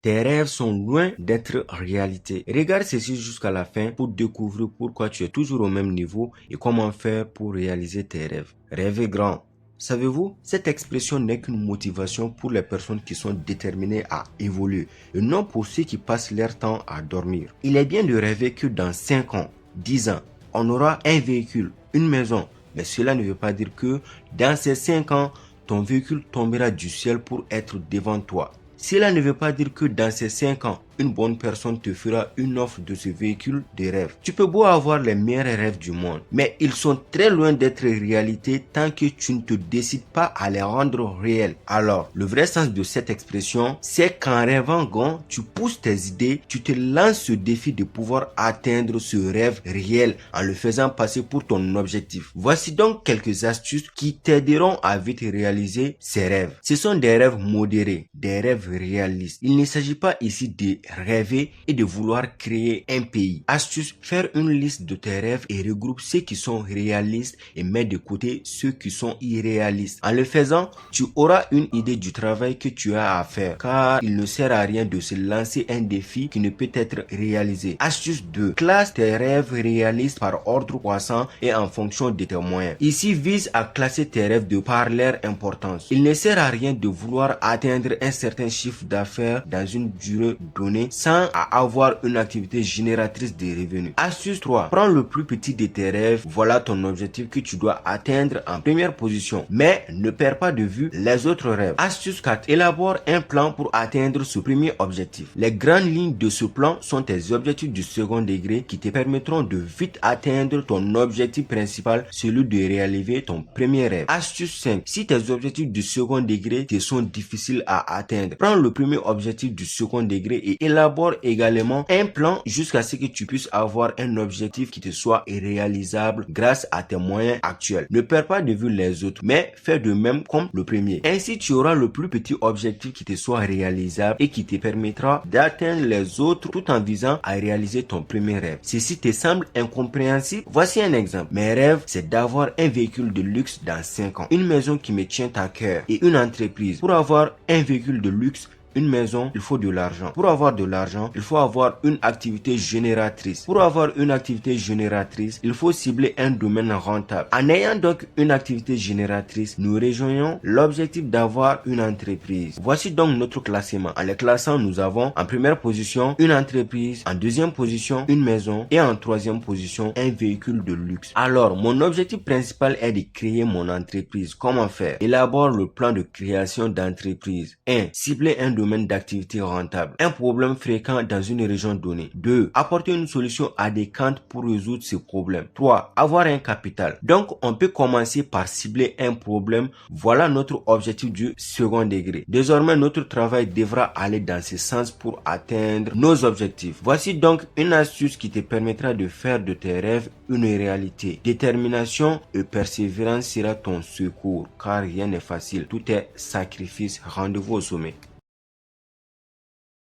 Tes rêves sont loin d'être réalité. Regarde ceci jusqu'à la fin pour découvrir pourquoi tu es toujours au même niveau et comment faire pour réaliser tes rêves. Rêvez grand. Savez-vous, cette expression n'est qu'une motivation pour les personnes qui sont déterminées à évoluer et non pour ceux qui passent leur temps à dormir. Il est bien de rêver que dans 5 ans, 10 ans, on aura un véhicule, une maison. Mais cela ne veut pas dire que dans ces 5 ans, ton véhicule tombera du ciel pour être devant toi. Cela ne veut pas dire que dans ces 5 ans, une bonne personne te fera une offre de ce véhicule de rêve. Tu peux beau avoir les meilleurs rêves du monde, mais ils sont très loin d'être réalité tant que tu ne te décides pas à les rendre réels. Alors, le vrai sens de cette expression, c'est qu'en rêvant grand, tu pousses tes idées, tu te lances ce défi de pouvoir atteindre ce rêve réel en le faisant passer pour ton objectif. Voici donc quelques astuces qui t'aideront à vite réaliser ces rêves. Ce sont des rêves modérés, des rêves réalistes. Il ne s'agit pas ici de rêver et de vouloir créer un pays. Astuce, faire une liste de tes rêves et regroupe ceux qui sont réalistes et mets de côté ceux qui sont irréalistes. En le faisant, tu auras une idée du travail que tu as à faire car il ne sert à rien de se lancer un défi qui ne peut être réalisé. Astuce 2. Classe tes rêves réalistes par ordre croissant et en fonction de tes moyens. Ici, vise à classer tes rêves de par leur importance. Il ne sert à rien de vouloir atteindre un certain chiffre d'affaires dans une durée donnée sans avoir une activité génératrice de revenus. Astuce 3. Prends le plus petit de tes rêves. Voilà ton objectif que tu dois atteindre en première position. Mais ne perds pas de vue les autres rêves. Astuce 4. Élabore un plan pour atteindre ce premier objectif. Les grandes lignes de ce plan sont tes objectifs du second degré qui te permettront de vite atteindre ton objectif principal, celui de réaliser ton premier rêve. Astuce 5. Si tes objectifs du second degré te sont difficiles à atteindre, prends le premier objectif du second degré et élabore également un plan jusqu'à ce que tu puisses avoir un objectif qui te soit réalisable grâce à tes moyens actuels. Ne perds pas de vue les autres, mais fais de même comme le premier. Ainsi, tu auras le plus petit objectif qui te soit réalisable et qui te permettra d'atteindre les autres tout en visant à réaliser ton premier rêve. Ceci te semble incompréhensible? Voici un exemple. Mes rêves, c'est d'avoir un véhicule de luxe dans 5 ans, une maison qui me tient à cœur et une entreprise. Pour avoir un véhicule de luxe, une maison, il faut de l'argent. Pour avoir de l'argent, il faut avoir une activité génératrice. Pour avoir une activité génératrice, il faut cibler un domaine rentable. En ayant donc une activité génératrice, nous rejoignons l'objectif d'avoir une entreprise. Voici donc notre classement. En les classant, nous avons en première position une entreprise, en deuxième position une maison et en troisième position un véhicule de luxe. Alors, mon objectif principal est de créer mon entreprise. Comment faire? Élabore le plan de création d'entreprise. 1. Cibler un domaine d'activité rentable. Un problème fréquent dans une région donnée. 2. Apporter une solution adéquate pour résoudre ce problème. 3. Avoir un capital. Donc, on peut commencer par cibler un problème. Voilà notre objectif du second degré. Désormais, notre travail devra aller dans ce sens pour atteindre nos objectifs. Voici donc une astuce qui te permettra de faire de tes rêves une réalité. Détermination et persévérance sera ton secours car rien n'est facile. Tout est sacrifice. Rendez-vous au sommet.